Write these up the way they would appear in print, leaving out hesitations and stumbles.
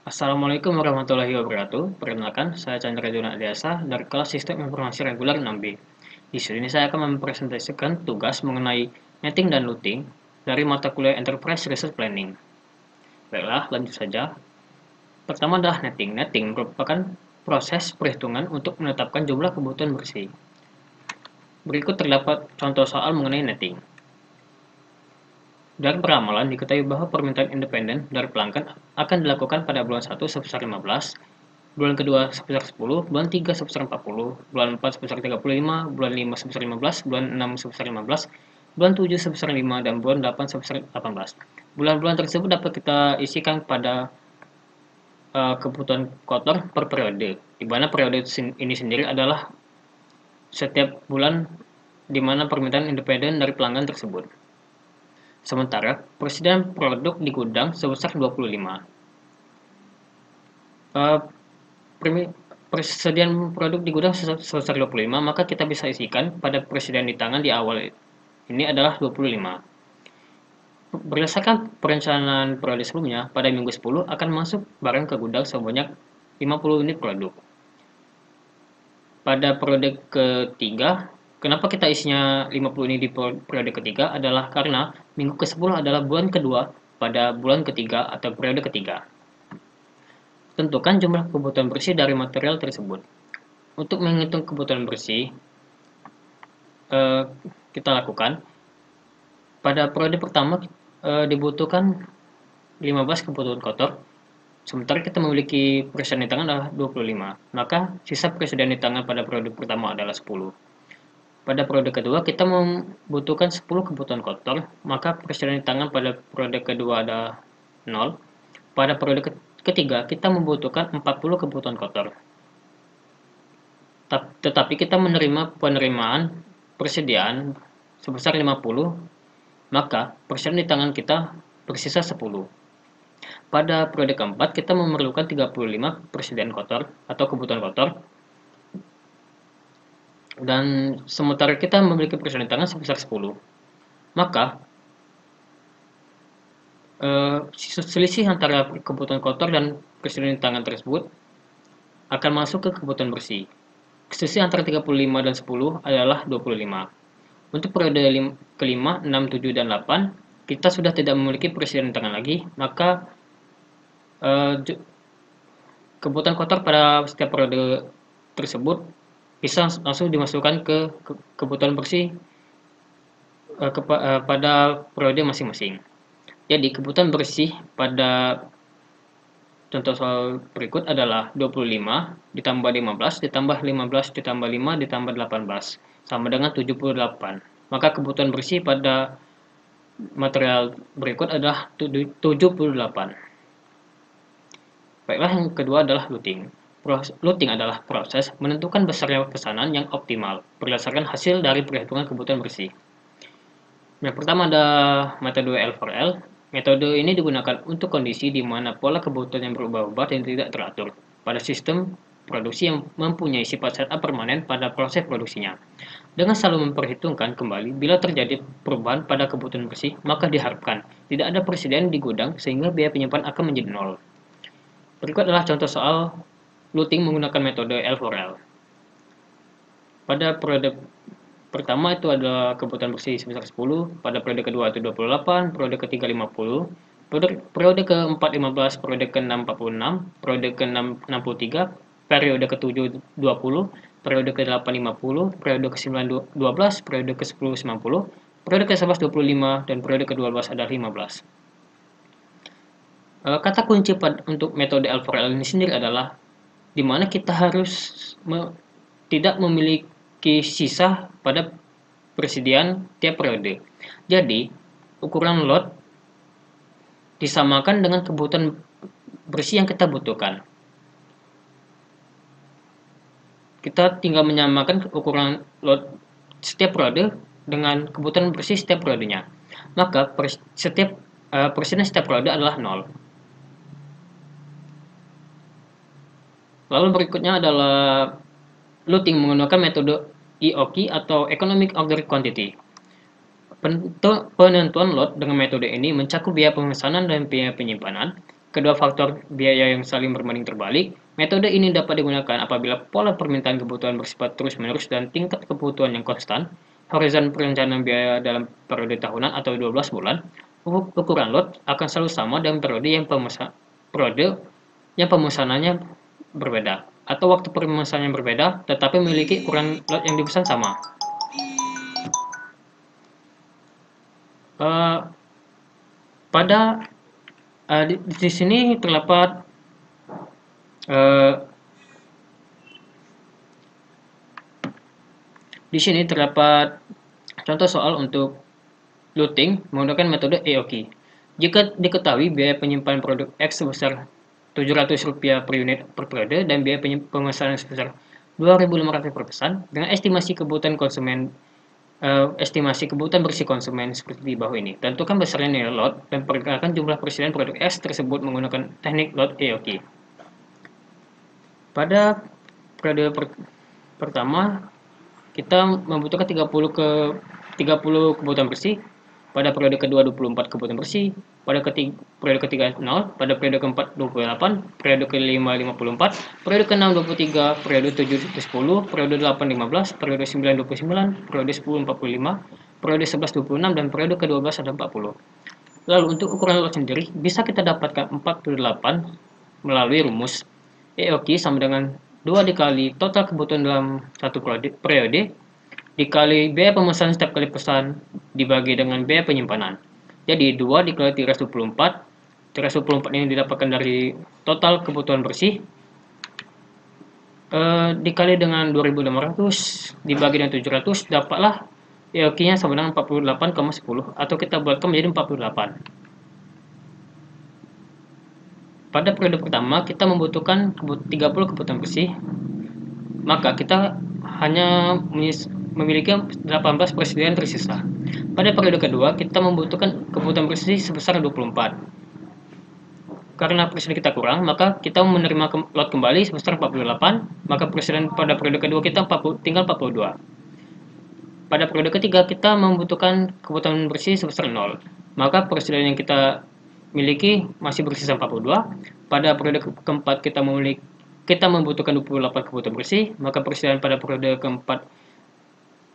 Assalamualaikum warahmatullahi wabarakatuh. Perkenalkan, saya Chandra Juna Adiasa dari kelas Sistem Informasi Reguler 6B. Di sini saya akan mempresentasikan tugas mengenai netting dan looting dari mata kuliah Enterprise Resource Planning. Baiklah, lanjut saja. Pertama adalah netting. Netting merupakan proses perhitungan untuk menetapkan jumlah kebutuhan bersih. Berikut terdapat contoh soal mengenai netting. Dari peramalan diketahui bahwa permintaan independen dari pelanggan akan dilakukan pada bulan 1 sebesar 15, bulan kedua sebesar 10, bulan 3 sebesar 40, bulan 4 sebesar 35, bulan 5 sebesar 15, bulan 6 sebesar 15, bulan 7 sebesar 5, dan bulan 8 sebesar 18. Bulan-bulan tersebut dapat kita isikan pada kebutuhan kotor per periode, di mana periode ini sendiri adalah setiap bulan di mana permintaan independen dari pelanggan tersebut. Sementara, persediaan produk di gudang sebesar 25. Persediaan produk di gudang sebesar 25, maka kita bisa isikan pada persediaan di tangan di awal ini adalah 25. Berdasarkan perencanaan periode sebelumnya, pada minggu 10 akan masuk barang ke gudang sebanyak 50 unit produk. Pada periode ketiga, kenapa kita isinya 50 unit di periode ketiga adalah karena minggu ke-10 adalah bulan kedua pada bulan ketiga atau periode ketiga. Tentukan jumlah kebutuhan bersih dari material tersebut. Untuk menghitung kebutuhan bersih, kita lakukan. Pada periode pertama dibutuhkan 15 kebutuhan kotor, sementara kita memiliki persediaan di tangan adalah 25, maka sisa persediaan di tangan pada periode pertama adalah 10. Pada periode kedua kita membutuhkan 10 kebutuhan kotor, maka persediaan di tangan pada periode kedua adalah 0. Pada periode ketiga kita membutuhkan 40 kebutuhan kotor. Tetapi kita menerima penerimaan persediaan sebesar 50, maka persediaan di tangan kita bersisa 10. Pada periode keempat, kita memerlukan 35 persediaan kotor atau kebutuhan kotor, dan sementara kita memiliki persediaan di tangan sebesar 10. Maka, selisih antara kebutuhan kotor dan persediaan di tangan tersebut akan masuk ke kebutuhan bersih. Selisih antara 35 dan 10 adalah 25. Untuk periode kelima, 6, 7, dan 8, kita sudah tidak memiliki persediaan di tangan lagi, maka kebutuhan kotor pada setiap periode tersebut bisa langsung dimasukkan ke kebutuhan bersih pada periode masing-masing. Jadi kebutuhan bersih pada contoh soal berikut adalah 25 ditambah 15 ditambah 15 ditambah 5 ditambah 18 sama dengan 78. Maka kebutuhan bersih pada material berikut adalah 78. Baiklah, yang kedua adalah looting. Looting adalah proses menentukan besarnya pesanan yang optimal berdasarkan hasil dari perhitungan kebutuhan bersih. Yang pertama ada metode L4L. Metode ini digunakan untuk kondisi di mana pola kebutuhan yang berubah-ubah dan tidak teratur pada sistem produksi yang mempunyai sifat setup permanen pada proses produksinya. Dengan selalu memperhitungkan kembali bila terjadi perubahan pada kebutuhan bersih, maka diharapkan tidak ada persediaan di gudang sehingga biaya penyimpan akan menjadi nol. Berikut adalah contoh soal looting menggunakan metode L4L. Pada periode pertama itu ada kebutuhan bersih sebesar 10, pada periode kedua itu 28, periode ketiga 50, periode keempat 15, periode ke-6 46, periode ke-6 63, periode ke-7 20, periode ke-8 50, periode ke-9 12, periode ke-10 90, periode ke-11 25, dan periode ke-12 adalah 15. Kata kunci untuk metode L4L ini sendiri adalah di mana kita harus tidak memiliki sisa pada persediaan tiap periode. Jadi, ukuran lot disamakan dengan kebutuhan bersih yang kita butuhkan. Kita tinggal menyamakan ukuran lot setiap periode dengan kebutuhan bersih setiap periodenya. Maka persediaan setiap periode adalah 0. Lalu berikutnya adalah looting menggunakan metode EOQ atau Economic Order Quantity. Penentuan lot dengan metode ini mencakup biaya pemesanan dan biaya penyimpanan, kedua faktor biaya yang saling berbanding terbalik. Metode ini dapat digunakan apabila pola permintaan kebutuhan bersifat terus-menerus dan tingkat kebutuhan yang konstan. Horizon perencanaan biaya dalam periode tahunan atau 12 bulan. Ukuran lot akan selalu sama dengan periode yang pemesanannya berbeda, atau waktu pemesanannya berbeda, tetapi memiliki ukuran lot yang dipesan sama. Di sini terdapat contoh soal untuk looting menggunakan metode EOQ. Jika diketahui biaya penyimpanan produk X sebesar Rp700 per unit per periode dan biaya pemesanan sebesar Rp2.500 per pesan, dengan estimasi kebutuhan bersih konsumen seperti di bawah ini. Tentukan besarnya nilai lot dan perkirakan jumlah persediaan produk X tersebut menggunakan teknik lot EOQ. Pada periode pertama, kita membutuhkan 30 kebutuhan bersih. Pada periode kedua 24 kebutuhan bersih, periode ketiga 0, pada periode keempat 28, periode kelima 54, periode keenam 23, periode 7 10, periode 8 15, periode 9 29, periode 10 45, periode 11 26, dan periode ke-12 ada 40. Lalu untuk ukuran lot sendiri bisa kita dapatkan 48 melalui rumus EOQ sama dengan 2 dikali total kebutuhan dalam satu periode dikali biaya pemesanan setiap kali pesan dibagi dengan biaya penyimpanan. Jadi 2 dikali 324. 324 ini didapatkan dari total kebutuhan bersih dikali dengan 2500 dibagi dengan 700, dapatlah EOQ-nya sama dengan 48,10, atau kita buatkan menjadi 48. Pada periode pertama kita membutuhkan 30 kebutuhan bersih, maka kita hanya memiliki 18 persediaan tersisa. Pada periode kedua, kita membutuhkan kebutuhan bersih sebesar 24. Karena persediaan kita kurang, maka kita menerima lot kembali sebesar 48, maka persediaan pada periode kedua kita tinggal 42. Pada periode ketiga, kita membutuhkan kebutuhan bersih sebesar 0, maka persediaan yang kita miliki masih bersisa 42. Pada periode keempat, kita membutuhkan 28 kebutuhan bersih, maka persediaan pada periode keempat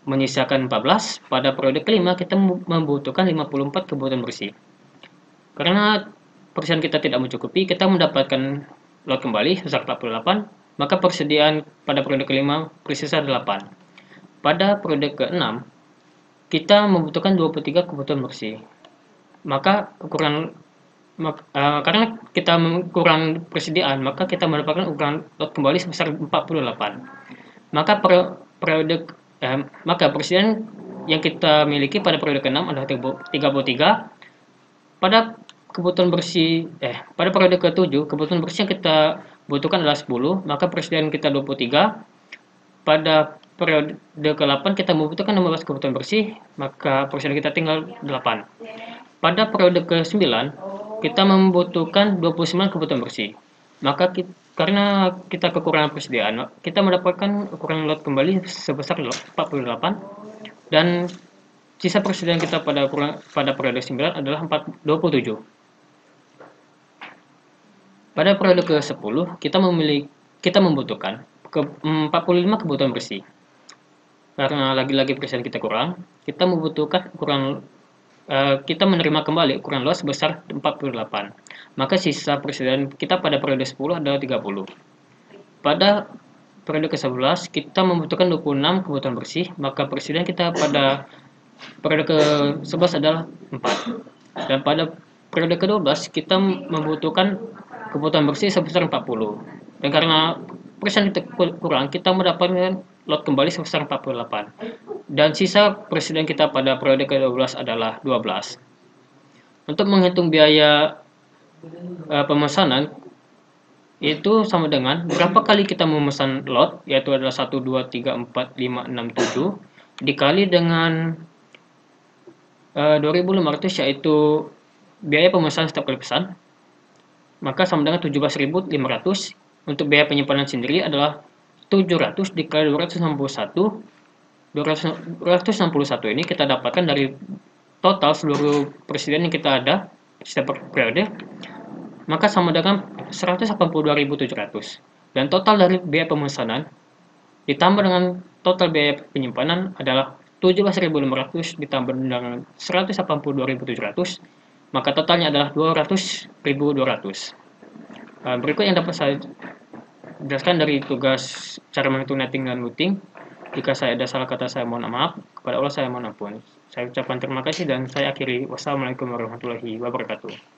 menyisakan 14. Pada periode kelima kita membutuhkan 54 kebutuhan bersih. Karena persediaan kita tidak mencukupi, kita mendapatkan lot kembali sebesar 48, maka persediaan pada periode kelima bersisa 8. Pada periode ke-6 kita membutuhkan 23 kebutuhan bersih. Maka karena kita kurang persediaan, maka kita mendapatkan ukuran lot kembali sebesar 48. Maka persediaan yang kita miliki pada periode ke-6 adalah 33. Pada periode ke-7, kebutuhan bersih yang kita butuhkan adalah 10, maka persediaan kita 23. Pada periode ke-8 kita membutuhkan 15 kebutuhan bersih, maka persediaan kita tinggal 8. Pada periode ke-9 kita membutuhkan 29 kebutuhan bersih. Maka karena kita kekurangan persediaan, kita mendapatkan ukuran lot kembali sebesar 48, dan sisa persediaan kita pada periode 9 adalah 27. Pada periode ke-10 kita membutuhkan 45 kebutuhan bersih. Karena lagi-lagi persediaan kita kurang, kita membutuhkan kita menerima kembali ukuran lot sebesar 48. Maka sisa persediaan kita pada periode 10 adalah 30. Pada periode ke-11 kita membutuhkan 26 kebutuhan bersih, maka persediaan kita pada periode ke-11 adalah 4. Dan pada periode ke-12 kita membutuhkan kebutuhan bersih sebesar 40. Dan karena persediaan kita kurang, kita mendapatkan lot kembali sebesar 48. Dan sisa persediaan kita pada periode ke-12 adalah 12. Untuk menghitung biaya pemesanan itu sama dengan berapa kali kita memesan lot, yaitu adalah 1, 2, 3, 4, 5, 6, 7 dikali dengan 2.500, yaitu biaya pemesanan setiap kali pesan, maka sama dengan 17.500. Untuk biaya penyimpanan sendiri adalah 700 dikali 261. 261 ini kita dapatkan dari total seluruh persediaan yang kita ada setiap periode. maka sama dengan 182.700. Dan total dari biaya pemesanan ditambah dengan total biaya penyimpanan adalah 17.500 ditambah dengan 182.700, maka totalnya adalah 200.200. Berikut yang dapat saya jelaskan dari tugas cara menghitung netting dan looting. Jika saya ada salah kata, saya mohon maaf. Kepada Allah saya mohon ampun. Saya ucapkan terima kasih dan saya akhiri. Wassalamualaikum warahmatullahi wabarakatuh.